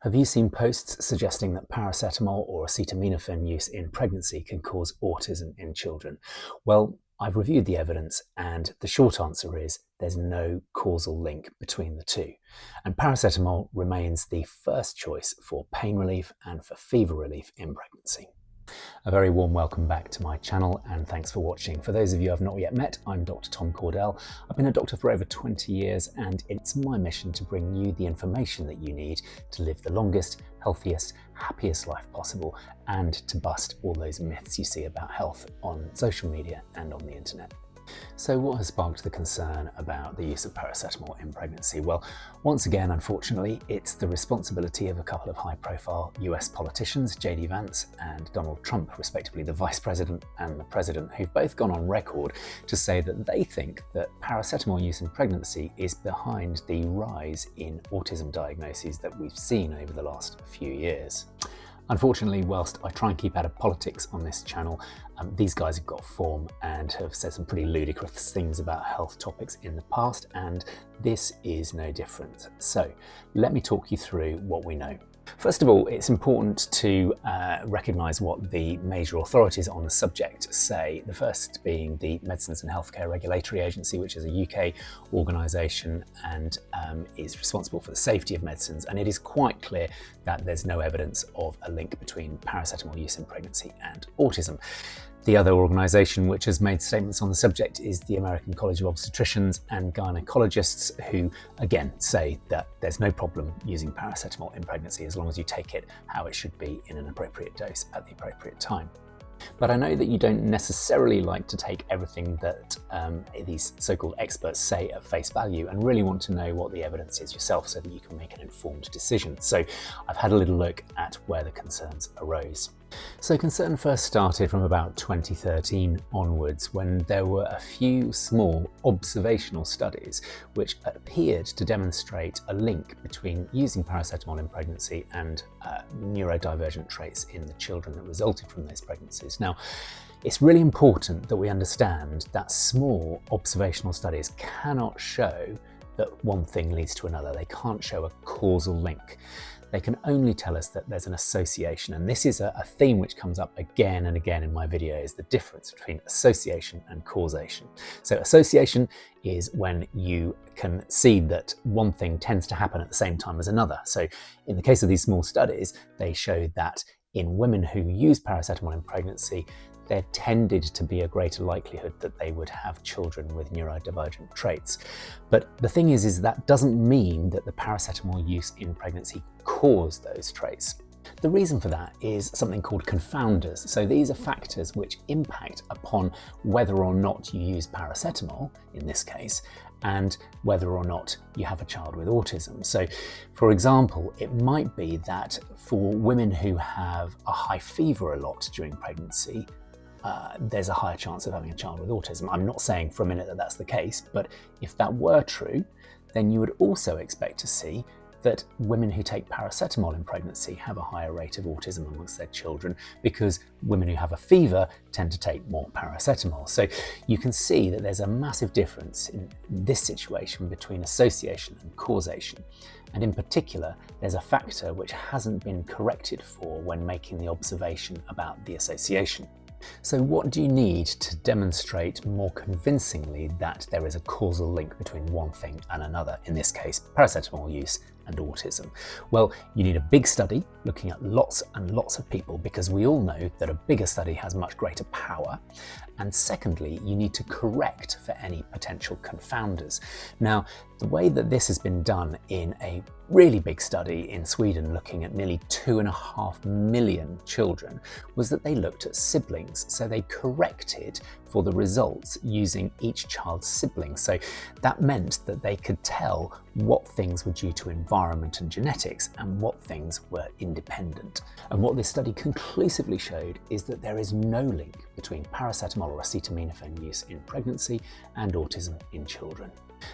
Have you seen posts suggesting that paracetamol or acetaminophen use in pregnancy can cause autism in children? Well, I've reviewed the evidence and the short answer is there's no causal link between the two. And paracetamol remains the first choice for pain relief and for fever relief in pregnancy. A very warm welcome back to my channel and thanks for watching. For those of you I've not yet met, I'm Dr. Tom Cordell. I've been a doctor for over 20 years and it's my mission to bring you the information that you need to live the longest, healthiest, happiest life possible and to bust all those myths you see about health on social media and on the internet. So what has sparked the concern about the use of paracetamol in pregnancy? Well, once again, unfortunately, it's the responsibility of a couple of high-profile US politicians, J.D. Vance and Donald Trump, respectively the Vice President and the President, who've both gone on record to say that they think that paracetamol use in pregnancy is behind the rise in autism diagnoses that we've seen over the last few years. Unfortunately, whilst I try and keep out of politics on this channel, these guys have got form and have said some pretty ludicrous things about health topics in the past, and this is no different. So let me talk you through what we know. First of all, it's important to recognise what the major authorities on the subject say, the first being the Medicines and Healthcare Regulatory Agency, which is a UK organisation and is responsible for the safety of medicines, and it is quite clear that there's no evidence of a link between paracetamol use in pregnancy and autism. The other organisation which has made statements on the subject is the American College of Obstetricians and Gynecologists, who again say that there's no problem using paracetamol in pregnancy as long as you take it how it should be in an appropriate dose at the appropriate time. But I know that you don't necessarily like to take everything that these so-called experts say at face value and really want to know what the evidence is yourself so that you can make an informed decision. So I've had a little look at where the concerns arose. So concern first started from about 2013 onwards, when there were a few small observational studies which appeared to demonstrate a link between using paracetamol in pregnancy and neurodivergent traits in the children that resulted from those pregnancies. Now, it's really important that we understand that small observational studies cannot show that one thing leads to another. They can't show a causal link. They can only tell us that there's an association, and this is a theme which comes up again and again in my videos, the difference between association and causation. So association is when you can see that one thing tends to happen at the same time as another. So in the case of these small studies, they showed that in women who use paracetamol in pregnancy, there tended to be a greater likelihood that they would have children with neurodivergent traits. But the thing is that doesn't mean that the paracetamol use in pregnancy caused those traits. The reason for that is something called confounders. So these are factors which impact upon whether or not you use paracetamol, in this case, and whether or not you have a child with autism. So, for example, it might be that for women who have a high fever a lot during pregnancy, there's a higher chance of having a child with autism. I'm not saying for a minute that that's the case, but if that were true, then you would also expect to see that women who take paracetamol in pregnancy have a higher rate of autism amongst their children, because women who have a fever tend to take more paracetamol. So you can see that there's a massive difference in this situation between association and causation. And in particular, there's a factor which hasn't been corrected for when making the observation about the association. So what do you need to demonstrate more convincingly that there is a causal link between one thing and another, in this case, paracetamol use and autism? Well, you need a big study looking at lots and lots of people, because we all know that a bigger study has much greater power. And secondly, you need to correct for any potential confounders. Now, the way that this has been done in a really big study in Sweden, looking at nearly 2.5 million children, was that they looked at siblings. So they corrected for the results using each child's siblings. So that meant that they could tell what things were due to environment and genetics and what things were independent. And what this study conclusively showed is that there is no link between paracetamol or acetaminophen use in pregnancy and autism in children.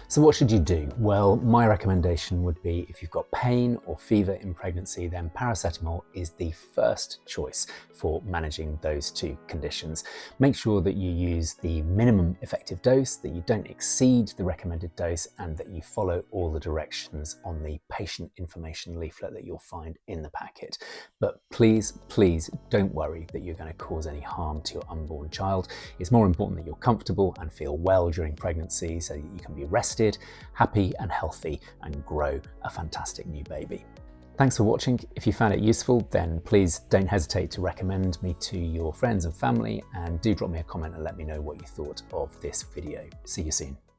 So what should you do? Well, my recommendation would be if you've got pain or fever in pregnancy, then paracetamol is the first choice for managing those two conditions. Make sure that you use the minimum effective dose, that you don't exceed the recommended dose, and that you follow all the directions on the patient information leaflet that you'll find in the packet. But please, please don't worry that you're going to cause any harm to your unborn child. It's more important that you're comfortable and feel well during pregnancy so that you can be rested, happy and healthy and grow a fantastic new baby. Thanks for watching. If you found it useful, then please don't hesitate to recommend me to your friends and family, and do drop me a comment and let me know what you thought of this video. See you soon.